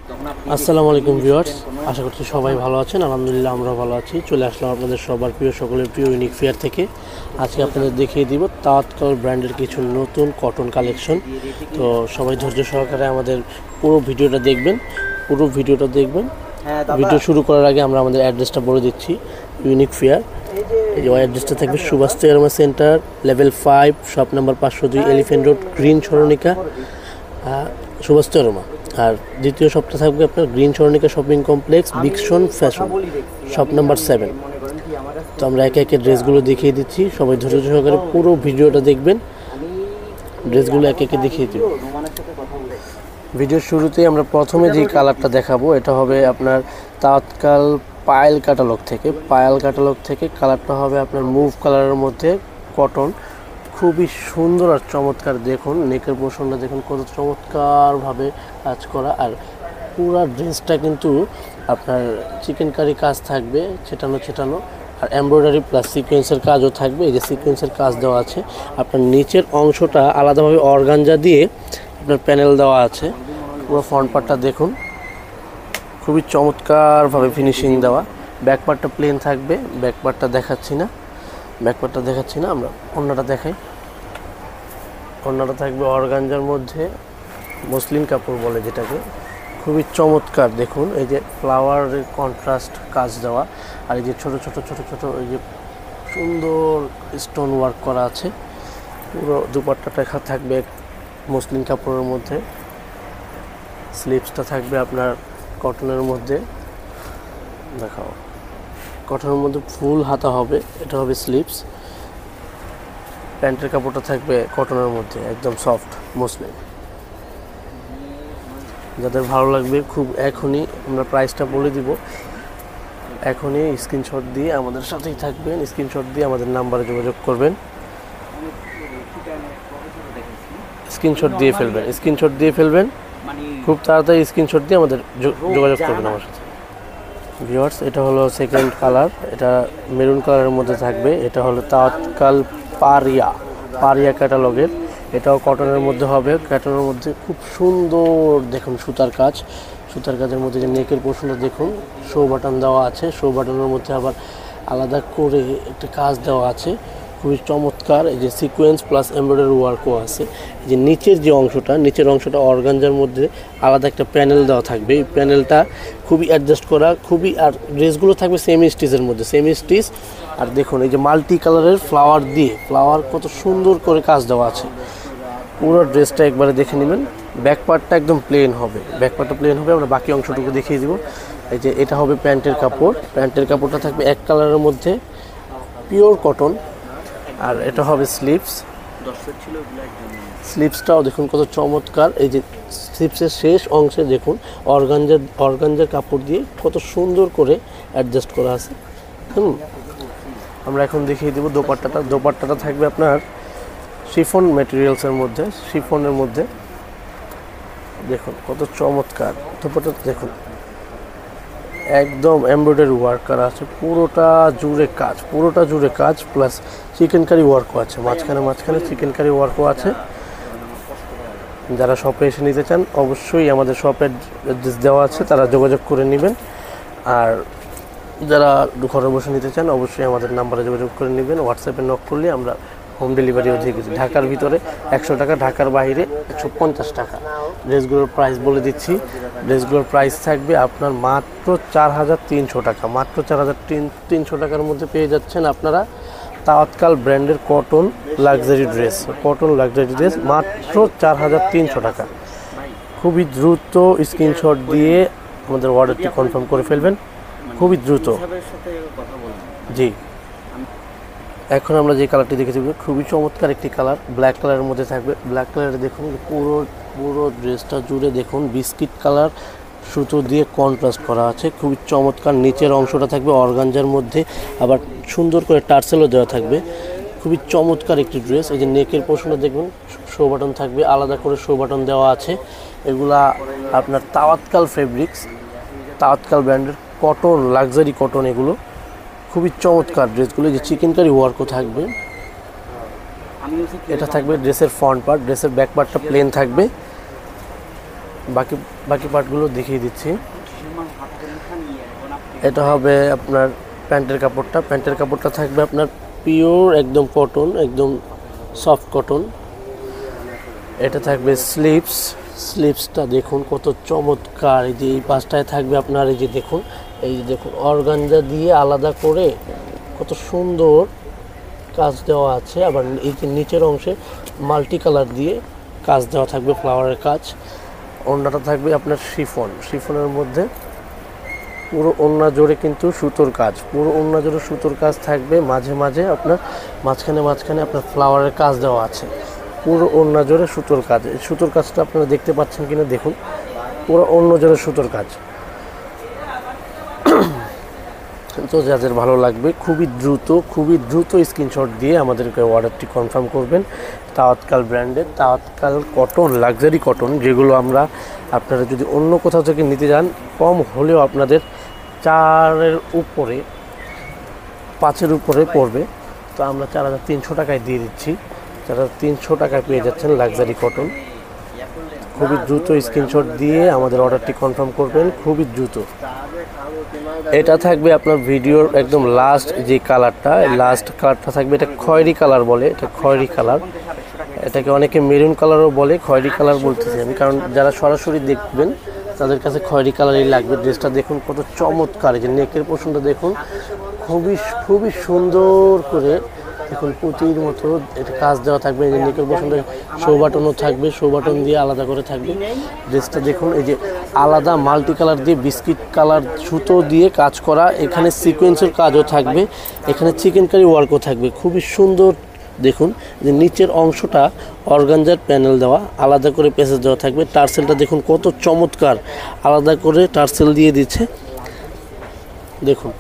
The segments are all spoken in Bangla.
আসসালামু আলাইকুম ভিউয়ার্স, আশা করছি সবাই ভালো আছেন। আলহামদুলিল্লাহ আমরা ভালো আছি। চলে আসলাম আপনাদের সবার প্রিয়, সকলের প্রিয় ইউনিক ফেয়ার থেকে। আজকে আপনাদের দেখিয়ে দিব তাওয়াক্কাল ব্র্যান্ডের কিছু নতুন কটন কালেকশন। তো সবাই ধৈর্য সহকারে আমাদের পুরো ভিডিওটা দেখবেন। ভিডিও শুরু করার আগে আমরা আমাদের অ্যাড্রেসটা বলে দিচ্ছি। ইউনিক ফেয়ার, এই অ্যাড্রেসটা থাকবে Subhash chairman centre, level 5, shop number 502, Elephant Road, Green Saranika, Subhash chairman. আর দ্বিতীয় শপটা থাকবে আপনার Green Saranika shopping complex, Bikashan fashion, shop number 7। তো আমরা একে একে ড্রেসগুলো দেখিয়ে দিচ্ছি, সবাই ধৈর্য সহকারে পুরো ভিডিওটা দেখবেন। ড্রেসগুলো একে একে দেখিয়ে দিব। ভিডিওর শুরুতেই আমরা প্রথমে যে কালারটা দেখাবো, এটা হবে আপনার তাওয়াক্কাল পায়েল ক্যাটালগ থেকে কালারটা হবে আপনার মুভ কালারের মধ্যে কটন, খুবই সুন্দর আর চমৎকার। দেখুন নেকের পোর্শনটা দেখুন কত চমৎকারভাবে কাজ করা। আর পুরো ড্রেসটা কিন্তু আপনার চিকেন কারি কাজ থাকবে, ছেটানো আর এমব্রয়ডারি প্লাস সিকোয়েন্সের কাজও থাকবে। এই যে সিকোয়েন্সের কাজ দেওয়া আছে। আপনার নিচের অংশটা আলাদাভাবে অর্গানজা দিয়ে আপনার প্যানেল দেওয়া আছে। পুরো ফ্রন্ট পার্টটা দেখুন, খুবই চমৎকারভাবে ফিনিশিং দেওয়া। ব্যাক পার্টটা প্লেন থাকবে, ব্যাক পার্টটা দেখাচ্ছি না, আমরা ওড়নাটা দেখাই। ওড়নাটা থাকবে অর্গানজার মধ্যে, মসলিন কাপড় বলে যেটাকে, খুবই চমৎকার। দেখুন এই যে ফ্লাওয়ারের কন্ট্রাস্ট কাজ দেওয়া, আর এই যে ছোট এই যে সুন্দর স্টোন ওয়ার্ক করা আছে। পুরো দুপাট্টাটা থাকবে মসলিন কাপড়ের মধ্যে, স্লিভসটা থাকবে আপনার কটনের মধ্যে। দেখাও, কটনের মধ্যে ফুল হাতা হবে, এটা হবে স্লিভস। প্যান্টের কাপড়টা থাকবে কটনের মধ্যে, একদম সফট মসলিন। যাদের ভালো লাগবে খুব এখনই আমরা প্রাইসটা বলে দিব, এখনই স্ক্রিনশট দিয়ে আমাদের সাথেই থাকবেন, স্ক্রিনশট দিয়ে আমাদের নাম্বারে যোগাযোগ করবেন, স্ক্রিনশট দিয়ে ফেলবেন খুব তাড়াতাড়ি। স্ক্রিনশট দিয়ে আমাদের যোগাযোগ করবেন আমার সাথে। ভিউয়ার্স, এটা হলো সেকেন্ড কালার, এটা মেরুন কালারের মধ্যে থাকবে। এটা হলো তাওয়াক্কাল পারিয়া ক্যাটালগের, এটাও কটনের মধ্যে হবে। কটনের মধ্যে খুব সুন্দর দেখুন সুতার কাজের মধ্যে যে নেকের পোর্শনটা দেখুন, শো বাটন দেওয়া আছে। শো বাটনের মধ্যে আবার আলাদা করে একটা কাজ দেওয়া আছে, খুবই চমৎকার। এই যে সিকোয়েন্স প্লাস এমব্রয়ডারি ওয়ার্কও আছে। এই যে নিচের অংশটা অর্গানজার মধ্যে আলাদা একটা প্যানেল দেওয়া থাকবে। এই প্যানেলটা খুবই অ্যাডজাস্ট করা, আর ড্রেসগুলো থাকবে সেমি স্টিচ। আর দেখুন এই যে মাল্টি কালারের ফ্লাওয়ার কত সুন্দর করে কাজ দেওয়া আছে। পুরো ড্রেসটা একবারে দেখে নেবেন। ব্যাক পার্টটা একদম প্লেন হবে, আমরা বাকি অংশটুকু দেখিয়ে দিব। এই যে এটা হবে প্যান্টের কাপড়টা থাকবে এক কালারের মধ্যে, পিওর কটন। আর এটা হবে স্লিভসটাও দেখুন কত চমৎকার। এই যে স্লিভসের শেষ অংশে দেখুন অর্গানজার কাপড় দিয়ে কত সুন্দর করে অ্যাডজাস্ট করা আছে। আমরা এখন দেখিয়ে দেবো দোপাট্টাটা থাকবে আপনার শিফনের মধ্যে দেখুন কত চমৎকার। দোপাট্টাটা দেখুন একদম এমব্রয়ডারি ওয়ার্ক করা আছে, পুরোটা জুড়ে কাজ প্লাস চিকেন কারি ওয়ার্কও আছে। মাঝখানে চিকেন কারি ওয়ার্কও আছে। যারা শপে এসে নিতে চান অবশ্যই আমাদের শপের অ্যাড্রেস দেওয়া আছে, তারা যোগাযোগ করে নেবেন। আর যারা ঘরে বসে নিতে চান অবশ্যই আমাদের নাম্বারে যোগাযোগ করে নেবেন। হোয়াটসঅ্যাপে নক করলে আমরা হোম ডেলিভারিও দিয়ে দিচ্ছি। ঢাকার ভিতরে 100 টাকা, ঢাকার বাইরে 150 টাকা। ড্রেসগুলোর প্রাইস বলে দিচ্ছি, ড্রেসগুলোর প্রাইস থাকবে আপনার মাত্র 4300 টাকা। মাত্র 4300 টাকার মধ্যে পেয়ে যাচ্ছেন আপনারা তাওয়াক্কাল ব্র্যান্ডের কটন লাক্সারি ড্রেস, মাত্র 4300 টাকা। খুবই দ্রুত স্ক্রিনশট দিয়ে আমাদের অর্ডারটি কনফার্ম করে ফেলবেন, খুবই দ্রুত। জি, এখন আমরা যে কালারটি দেখেছি খুবই চমৎকার একটি কালার, ব্ল্যাক কালারের মধ্যে থাকবে। ব্ল্যাক কালারে দেখুন পুরো ড্রেসটা জুড়ে দেখুন বিস্কিট কালার সুতো দিয়ে কন্ট্রাস্ট করা আছে, খুবই চমৎকার। নিচের অংশটা থাকবে অর্গানজার মধ্যে, আবার সুন্দর করে টার্সেলও দেওয়া থাকবে, খুবই চমৎকার একটি ড্রেস। এই যে নেকের পোর্শনে দেখুন শো বাটন থাকবে, আলাদা করে শো বাটন দেওয়া আছে। এগুলা আপনার তাওয়াক্কাল ব্র্যান্ডের কটন, লাক্সারি কটন, এগুলো খুবই চমৎকার ড্রেসগুলো। যে চিকেন কারি ওয়ার্কও থাকবে, এটা থাকবে ড্রেসের ফ্রন্ট পার্ট। ড্রেসের ব্যাক পার্টটা প্লেন থাকবে, বাকি বাকি পার্টগুলো দেখিয়ে দিচ্ছি। এটা হবে আপনার প্যান্টের কাপড়টা থাকবে আপনার পিওর একদম কটন, একদম সফট কটন। এটা থাকবে স্লিপসটা দেখুন কত চমৎকার। এই যে এই পাশটায় থাকবে আপনার এই যে দেখুন অর্গানজা দিয়ে আলাদা করে কত সুন্দর কাজ দেওয়া আছে। আবার এই যে নিচের অংশে মাল্টি কালার দিয়ে কাজ দেওয়া থাকবে, ফ্লাওয়ারের কাজ। ওড়নাটা থাকবে আপনার শিফনের মধ্যে পুরো ওড়না জুড়ে কিন্তু সুতোর কাজ, পুরো ওড়না জুড়ে সুতোর কাজ থাকবে। মাঝে মাঝে আপনার মাঝখানে আপনার ফ্লাওয়ারের কাজ দেওয়া আছে। পুরো ওড়না জুড়ে সুতোর কাজ। এই সুতোর কাজটা আপনারা দেখতে পাচ্ছেন কিনা দেখুন, পুরো ওড়না জুড়ে সুতোর কাজ। তো যাদের ভালো লাগবে খুবই দ্রুত স্ক্রিনশট দিয়ে আমাদেরকে অর্ডারটি কনফার্ম করবেন। তাওয়াক্কাল ব্র্যান্ডের তাওয়াক্কাল কটন, লাক্সারি কটন, যেগুলো আপনারা যদি অন্য কোথাও থেকে নিতে যান কম হলেও আপনাদের 4-এর উপরে 5-এর উপরে পড়বে। তো আমরা 4300 টাকায় দিয়ে দিচ্ছি। 4300 টাকায় পেয়ে যাচ্ছেন লাক্সারি কটন। খুবই দ্রুত স্ক্রিনশট দিয়ে আমাদের অর্ডারটি কনফার্ম করবেন, খুবই দ্রুত। এটা থাকবে আপনার ভিডিওর একদম লাস্ট যে কালারটা থাকবে, এটা খয়েরি কালার বলে, এটা খয়েরি কালার। এটাকে অনেকে মেরুন কালারও বলে, খয়েরি কালার বলতেছি আমি, কারণ যারা সরাসরি দেখবেন তাদের কাছে খয়েরি কালারই লাগবে। ড্রেসটা দেখুন কত চমৎকার। এই যে নেকের পোর্শনটা দেখুন, খুবই সুন্দর করে দেখুন পুঁতির মতো এটা কাজ দেওয়া থাকবে। এই যে নেকের পোর্শনটা শো বাটনও থাকবে, শো বাটন দিয়ে আলাদা করে থাকবে। ড্রেসটা দেখুন এই যে আলাদা মাল্টি কালার দিয়ে বিস্কিট কালার সুতো দিয়ে কাজ করা। এখানে সিকোয়েন্সের কাজও থাকবে, এখানে চিকেনকারি ওয়ার্কও থাকবে। খুবই সুন্দর দেখুন যে নিচের অংশটা অর্গানজার প্যানেল দেওয়া, আলাদা করে প্যাসেজ দেওয়া থাকবে। টার্সেলটা দেখুন কত চমৎকার, আলাদা করে টার্সেল দিয়ে দিচ্ছে দেখুন।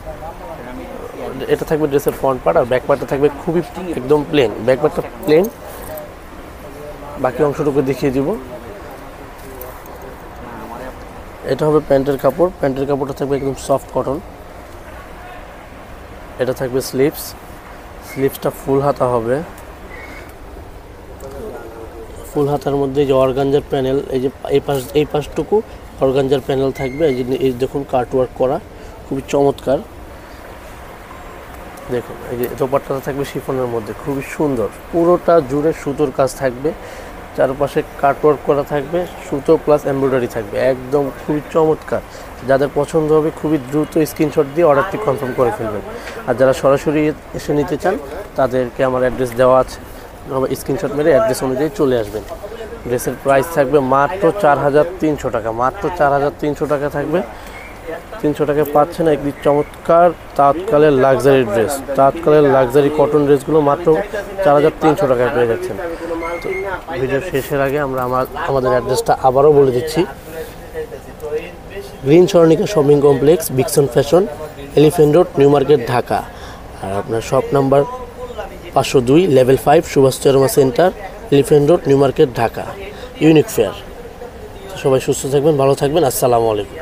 এটা থাকবে ড্রেসের ফ্রন্ট পার্ট, আর ব্যাক পার্টটা থাকবে খুবই একদম প্লেন। ব্যাক পার্টটা প্লেন, বাকি অংশটুকু দেখিয়ে দিব। এটা হবে প্যান্টের কাপড়টা থাকবে একদম সফট কটন। এটা থাকবে স্লিপসটা ফুল হাতা হবে। ফুল হাতার মধ্যে যে অর্গানজার প্যানেল, এই যে এই পাশটুকু অর্গানজার প্যানেল থাকবে। এই দেখুন কাটওয়ার্ক করা, খুবই চমৎকার। দেখুন এই যে দোপাট্টাটা থাকবে শিফনের মধ্যে, খুবই সুন্দর। পুরোটা জুড়ে সুতোর কাজ থাকবে, চারপাশে কাটওয়ার্ক করা থাকবে, সুতো প্লাস এমব্রয়ডারি থাকবে, একদম খুবই চমৎকার। যাদের পছন্দ হবে খুবই দ্রুত স্ক্রিনশট দিয়ে অর্ডারটি কনফার্ম করে ফেলবেন। আর যারা সরাসরি এসে নিতে চান তাদেরকে আমার অ্যাড্রেস দেওয়া আছে, স্ক্রিনশট মেরে অ্যাড্রেস অনুযায়ী চলে আসবেন। ড্রেসের প্রাইস থাকবে মাত্র 4300 টাকা, মাত্র 4300 টাকা থাকবে। 300 টাকায় পাচ্ছেন একটি চমৎকার তাওয়াক্কালের লাক্সারি ড্রেস। তাওয়াক্কালের লাক্সারি কটন ড্রেসগুলো মাত্র 4300 টাকায় পেয়ে যাচ্ছেন। তো ভিডিও শেষের আগে আমরা আমাদের অ্যাড্রেসটা আবারও বলে দিচ্ছি। Green Saranika shopping complex, Bikashan fashion, Elephant Road, New Market, Dhaka. আর আপনার shop number 502, level 5, Subhash chairman centre, Elephant Road, New Market, Dhaka. Unique fair. সবাই সুস্থ থাকবেন, ভালো থাকবেন। আসসালামু আলাইকুম।